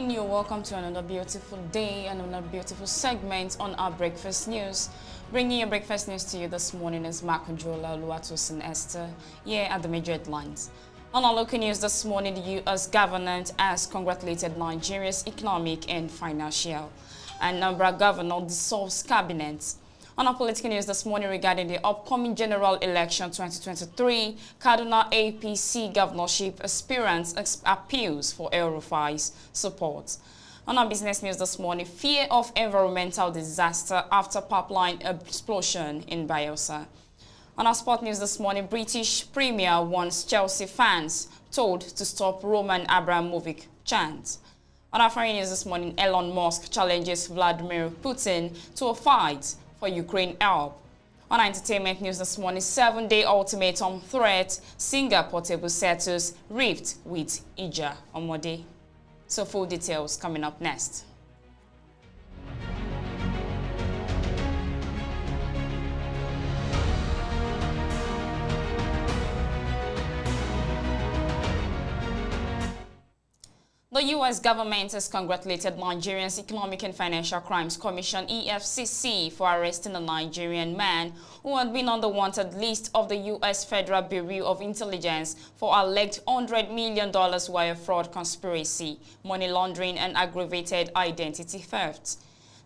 morning, you're welcome to another beautiful day and another beautiful segment on our breakfast news. Bringing your breakfast news to you this morning is Mark Conjola Oluwatosin Esther, here at the major headlines. On our local news this morning, the U.S. government has congratulated Nigeria's economic and financial. And Anambra governor dissolves cabinet. On our political news this morning regarding the upcoming general election 2023, Kaduna APC governorship aspirants appeals for El-Rufai's support. On our business news this morning, fear of environmental disaster after pipeline explosion in Bayelsa. On our sport news this morning, British Premier wants Chelsea fans told to stop Roman Abramovich chant. On our foreign news this morning, Elon Musk challenges Vladimir Putin to a fight for Ukraine help. On our entertainment news this morning, 7-day ultimatum threat, singer Portable settles rift with Ija Omode. So full details coming up next. The U.S. government has congratulated Nigeria's Economic and Financial Crimes Commission (EFCC) for arresting a Nigerian man who had been on the wanted list of the U.S. Federal Bureau of Intelligence for alleged $100 million wire fraud conspiracy, money laundering, and aggravated identity theft.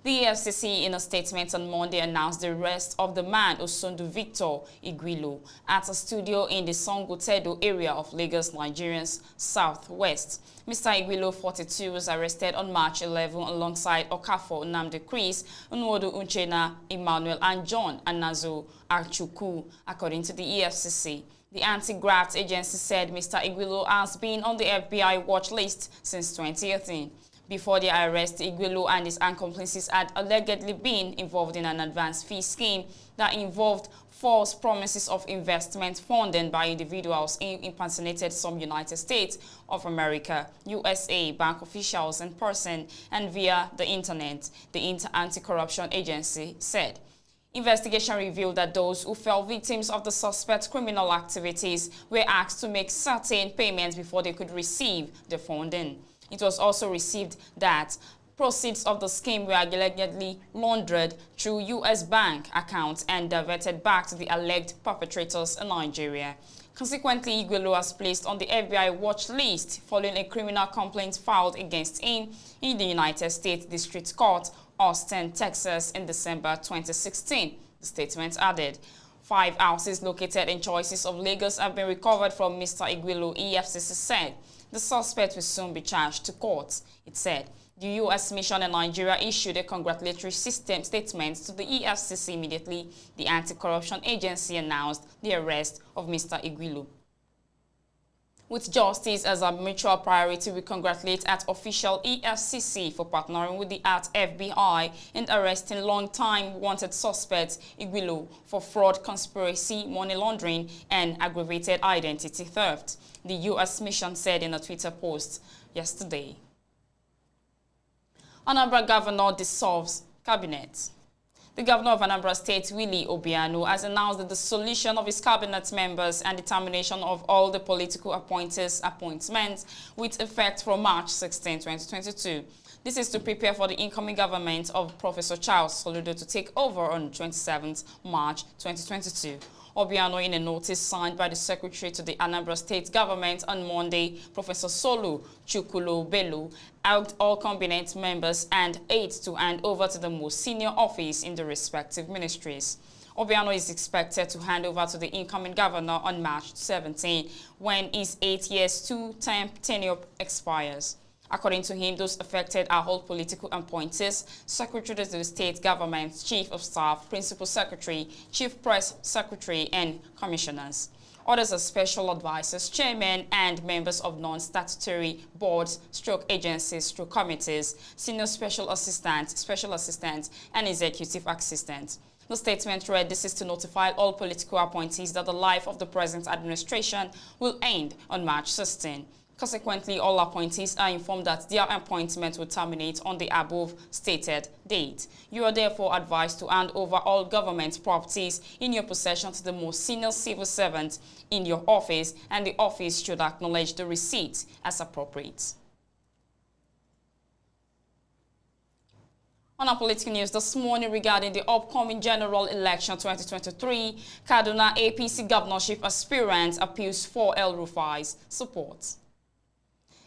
The EFCC, in a statement on Monday, announced the arrest of the man Osondu Victor Igwilo at a studio in the Sangotedo area of Lagos, Nigeria's southwest. Mr. Igwilo, 42, was arrested on March 11 alongside Okafor Nnamdi Chris, Nwodo Uchenna Emmanuel, and John Anazo Archuku, according to the EFCC. The anti-graft agency said Mr. Igwilo has been on the FBI watch list since 2018. Before the arrest, Igwilo and his accomplices had allegedly been involved in an advance fee scheme that involved false promises of investment funding by individuals who impersonated some United States of America, USA, bank officials in person and via the internet, the anti-corruption agency said. Investigation revealed that those who fell victims of the suspect's criminal activities were asked to make certain payments before they could receive the funding. It was also received that proceeds of the scheme were allegedly laundered through U.S. bank accounts and diverted back to the alleged perpetrators in Nigeria. Consequently, Igwilo was placed on the FBI watch list following a criminal complaint filed against him in the United States District Court, Austin, Texas, in December 2016, the statement added. 5 houses located in Choices of Lagos have been recovered from Mr. Igwilo, EFCC said. The suspect will soon be charged to court, it said. The U.S. mission in Nigeria issued a congratulatory statement to the EFCC immediately. The anti-corruption agency announced the arrest of Mr. Igwilo. With justice as a mutual priority, we congratulate at official EFCC for partnering with the FBI in arresting long-time wanted suspect Igwilo for fraud, conspiracy, money laundering, and aggravated identity theft, the U.S. mission said in a Twitter post yesterday. Anambra governor dissolves cabinet. The governor of Anambra State, Willie Obiano, has announced the dissolution of his cabinet members and the termination of all the political appointees' appointments with effect from March 16, 2022. This is to prepare for the incoming government of Professor Charles Soludo to take over on 27 March 2022. Obiano, in a notice signed by the Secretary to the Anambra State government on Monday, Professor Solu Chukwulo Bello, urged all cabinet members and aides to hand over to the most senior office in the respective ministries. Obiano is expected to hand over to the incoming governor on March 17, when his 8 years two-term tenure expires. According to him, those affected are all political appointees, secretaries to the state government, chief of staff, principal secretary, chief press secretary, and commissioners. Others are special advisors, chairmen, and members of non-statutory boards, agencies, committees, senior special assistants, and executive assistants. The statement read, "This is to notify all political appointees that the life of the present administration will end on March 16. Consequently, all appointees are informed that their appointment will terminate on the above stated date. You are therefore advised to hand over all government properties in your possession to the most senior civil servant in your office, and the office should acknowledge the receipt as appropriate." On our political news this morning regarding the upcoming general election 2023, Kaduna APC governorship aspirant appeals for El-Rufai's support.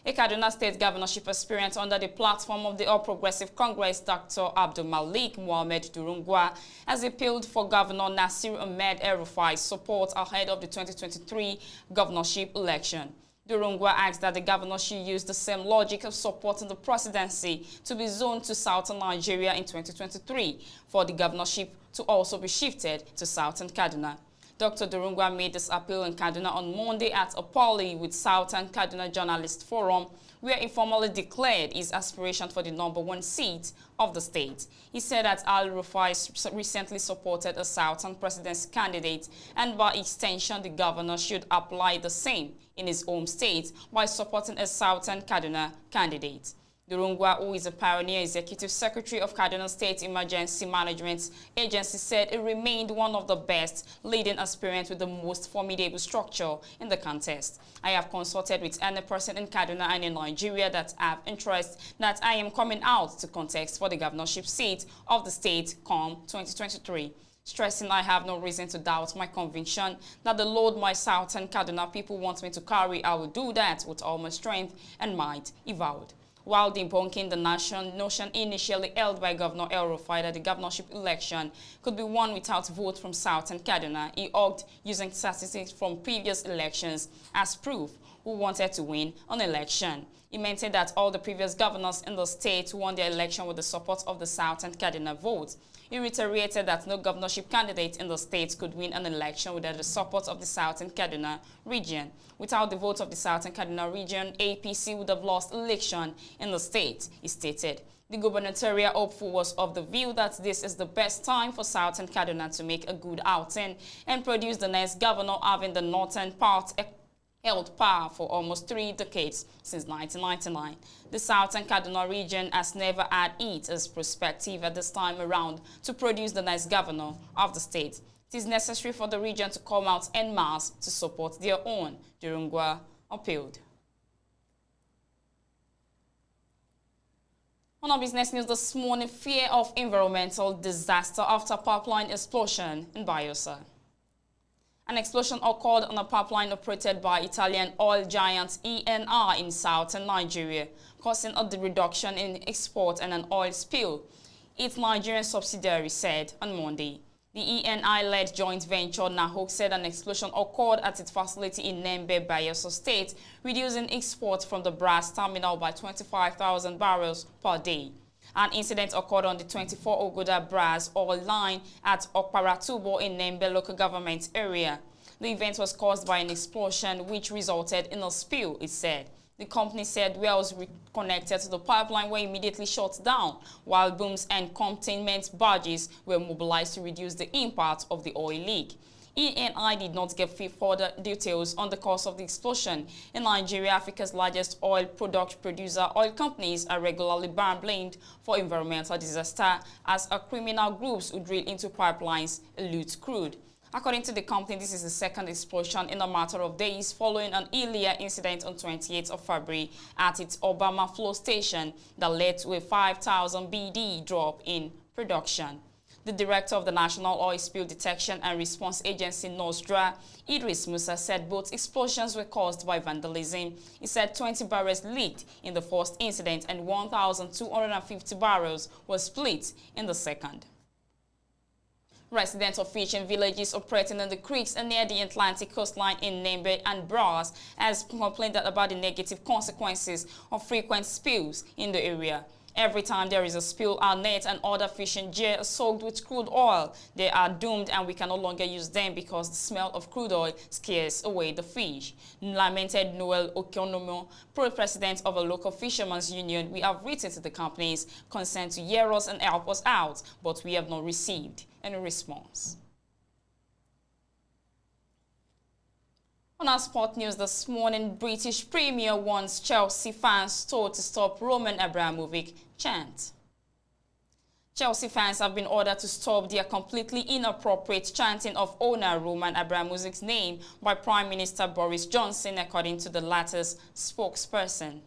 A Kaduna State governorship aspirant under the platform of the All Progressive Congress, Dr. Abdul Malik Mohammed Durungwa, has appealed for Governor Nasir Ahmed El-Rufai's support ahead of the 2023 governorship election. Durungwa asked that the governor should use the same logic of supporting the presidency to be zoned to southern Nigeria in 2023 for the governorship to also be shifted to southern Kaduna. Dr. Durungwa made this appeal in Kaduna on Monday at a parley with Southern Kaduna Journalist Forum, where he formally declared his aspiration for the #1 seat of the state. He said that El-Rufai recently supported a Southern presidency candidate, and by extension, the governor should apply the same in his home state by supporting a Southern Kaduna candidate. Durungwa, who is a pioneer executive secretary of Kaduna State Emergency Management Agency, said it remained one of the best leading aspirants with the most formidable structure in the contest. I have consulted with any person in Kaduna and in Nigeria that have interest that I am coming out to contest for the governorship seat of the state come 2023. Stressing I have no reason to doubt my conviction that the load my Southern Kaduna people want me to carry, I will do that with all my strength and might, he vowed. While debunking the notion initially held by Governor El-Rufai that the governorship election could be won without vote from Southern Kaduna, he argued using statistics from previous elections as proof who wanted to win an election. He maintained that all the previous governors in the state won their election with the support of the Southern Kaduna vote. He reiterated that no governorship candidate in the state could win an election without the support of the Southern Kaduna region. Without the vote of the Southern Kaduna region, APC would have lost election in the state, he stated. The gubernatorial hopeful was of the view that this is the best time for Southern Kaduna to make a good outing and produce the next governor, having the northern part held power for almost 3 decades since 1999. The Southern Kaduna region has never had it as prospective at this time around to produce the next governor of the state. It is necessary for the region to come out en masse to support their own, Durungwa appealed. On our business news this morning, fear of environmental disaster after pipeline explosion in Bayelsa. An explosion occurred on a pipeline operated by Italian oil giant ENI in southern Nigeria, causing a reduction in export and an oil spill, its Nigerian subsidiary said on Monday. The ENI-led joint venture Nahok said an explosion occurred at its facility in Nembe, Bayelsa State, reducing exports from the brass terminal by 25,000 barrels per day. An incident occurred on the 24 Ogoda Brass oil line at Okparatubo in Nembe local government area. The event was caused by an explosion which resulted in a spill, it said. The company said wells connected to the pipeline were immediately shut down, while booms and containment barges were mobilized to reduce the impact of the oil leak. ENI did not give further details on the cause of the explosion. In Nigeria, Africa's largest oil product producer, oil companies are regularly blamed for environmental disaster as criminal groups who drill into pipelines loot crude. According to the company, this is the second explosion in a matter of days following an earlier incident on 28th of February at its Obama flow station that led to a 5,000 BD drop in production. The director of the National Oil Spill Detection and Response Agency, NOSDRA, Idris Musa, said both explosions were caused by vandalism. He said 20 barrels leaked in the first incident and 1,250 barrels were split in the second. Residents of fishing villages operating in the creeks and near the Atlantic coastline in Nembe and Brass has complained about the negative consequences of frequent spills in the area. Every time there is a spill, our net and other fishing gear are soaked with crude oil. They are doomed and we can no longer use them because the smell of crude oil scares away the fish. Lamented Noel Okonomo, president of a local fishermen's union, we have written to the companies concerned to hear us and help us out, but we have not received any response. On our sport news this morning, British Premier wants Chelsea fans told to stop Roman Abramovich chant. Chelsea fans have been ordered to stop their completely inappropriate chanting of owner Roman Abramovich's name by Prime Minister Boris Johnson, according to the latter's spokesperson.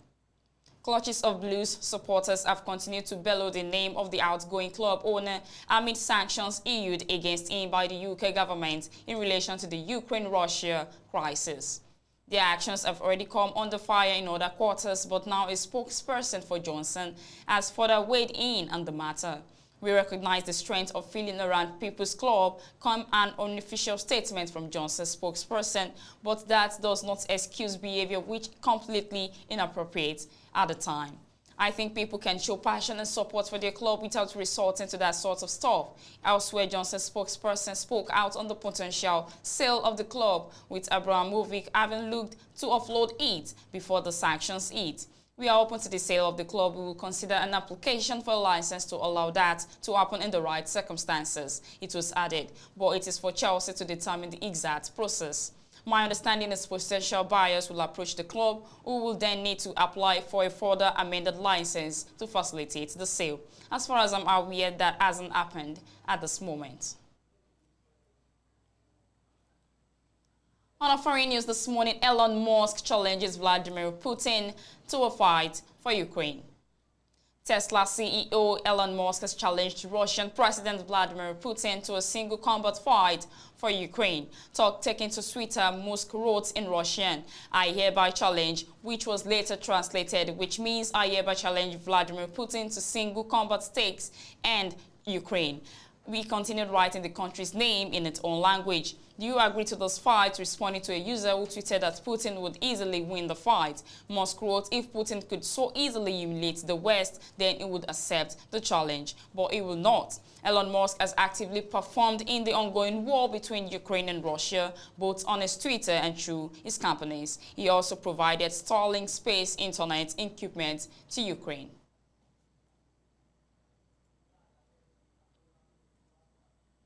Clutches of Blues supporters have continued to bellow the name of the outgoing club owner amid sanctions issued against him by the UK government in relation to the Ukraine-Russia crisis. Their actions have already come under fire in other quarters, but now a spokesperson for Johnson has further weighed in on the matter. We recognize the strength of feeling around People's Club, come an unofficial statement from Johnson's spokesperson, but that does not excuse behavior which completely inappropriate at the time. I think people can show passion and support for their club without resorting to that sort of stuff. Elsewhere, Johnson's spokesperson spoke out on the potential sale of the club, with Abramovich having looked to offload it before the sanctions hit. We are open to the sale of the club. We will consider an application for a license to allow that to happen in the right circumstances, it was added, but it is for Chelsea to determine the exact process. My understanding is potential buyers will approach the club, who will then need to apply for a further amended license to facilitate the sale. As far as I'm aware, that hasn't happened at this moment. On our foreign news this morning, Elon Musk challenges Vladimir Putin to a fight for Ukraine. Tesla CEO Elon Musk has challenged Russian President Vladimir Putin to a single combat fight for Ukraine. Talk taken to Twitter, Musk wrote in Russian, "I hereby challenge," which was later translated, which means "I hereby challenge Vladimir Putin to single combat stakes and Ukraine." We continued writing the country's name in its own language. Do you agree to this fight? Responding to a user who tweeted that Putin would easily win the fight. Musk wrote, if Putin could so easily humiliate the West, then he would accept the challenge. But he will not. Elon Musk has actively performed in the ongoing war between Ukraine and Russia, both on his Twitter and through his companies. He also provided Starlink space internet equipment to Ukraine.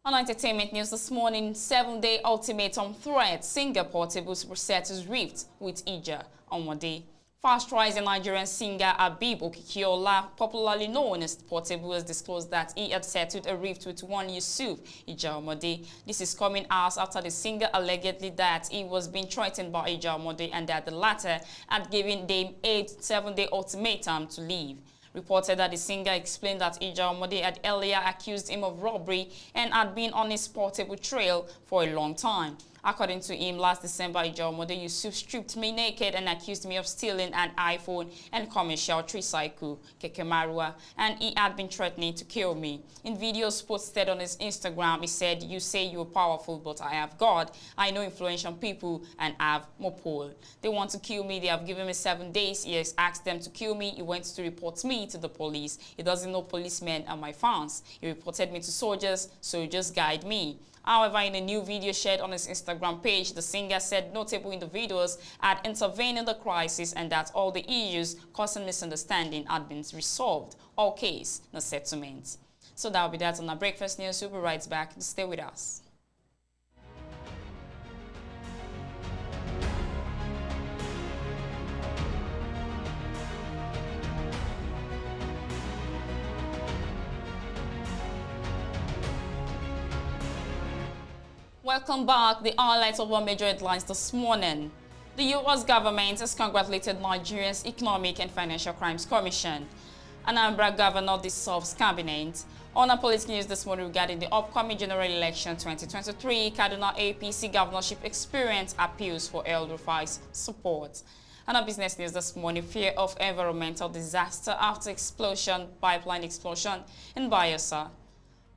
On entertainment news this morning, 7-day ultimatum threat. Singer Portable's settles rift with Ija Omode. Fast-rising Nigerian singer Habib Okikiola, popularly known as Portable, has disclosed that he had settled a rift with one Yusuf Ija Omode. This is coming hours after the singer allegedly that he was being threatened by Ija Omode and that the latter had given them a 7-day ultimatum to leave. Reported that the singer explained that Ija Omode had earlier accused him of robbery and had been on his Portable trail for a long time. According to him, last December, Ija Omode Yusuf stripped me naked and accused me of stealing an iPhone and commercial tricycle, Keke Marua, and he had been threatening to kill me. In videos posted on his Instagram, he said, "You say you're powerful, but I have God. I know influential people and have Mopol. They want to kill me. They have given me 7 days. He has asked them to kill me. He went to report me to the police. He doesn't know policemen are my fans. He reported me to soldiers. Soldiers guide me." However, in a new video shared on his Instagram page, the singer said notable individuals had intervened in the crisis and that all the issues causing misunderstanding had been resolved. All case, no settlement. So that will be that on our breakfast news. We'll be right back. Stay with us. Welcome back. The highlights of our major headlines this morning. The U.S. government has congratulated Nigeria's Economic and Financial Crimes Commission. Anambra Governor dissolves cabinet. On our political news this morning regarding the upcoming general election 2023, Kaduna APC governorship experience appeals for El Rufai's support. And our business news this morning, fear of environmental disaster after pipeline explosion in Bayelsa.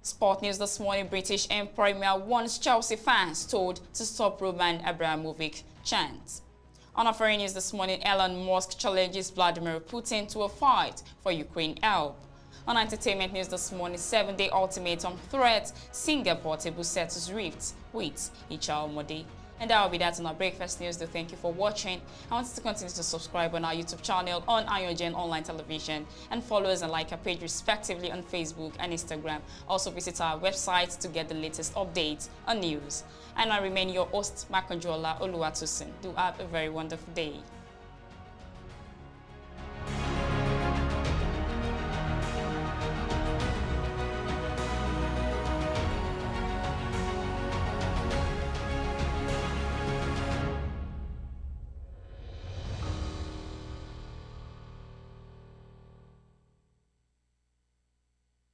Sport news this morning, British and Premier wants Chelsea fans told to stop Roman Abramovich chant. On our foreign news this morning, Elon Musk challenges Vladimir Putin to a fight for Ukraine help. On entertainment news this morning, 7-day ultimatum threat, singer Portable settles rifts with Ija Omode. And that will be that on our breakfast news. Thank you for watching. I want you to continue to subscribe on our YouTube channel on AYOGEN Online Television and follow us and like our page respectively on Facebook and Instagram. Also visit our website to get the latest updates on news. And I remain your host, Makanjola Oluwatosin. Do have a very wonderful day.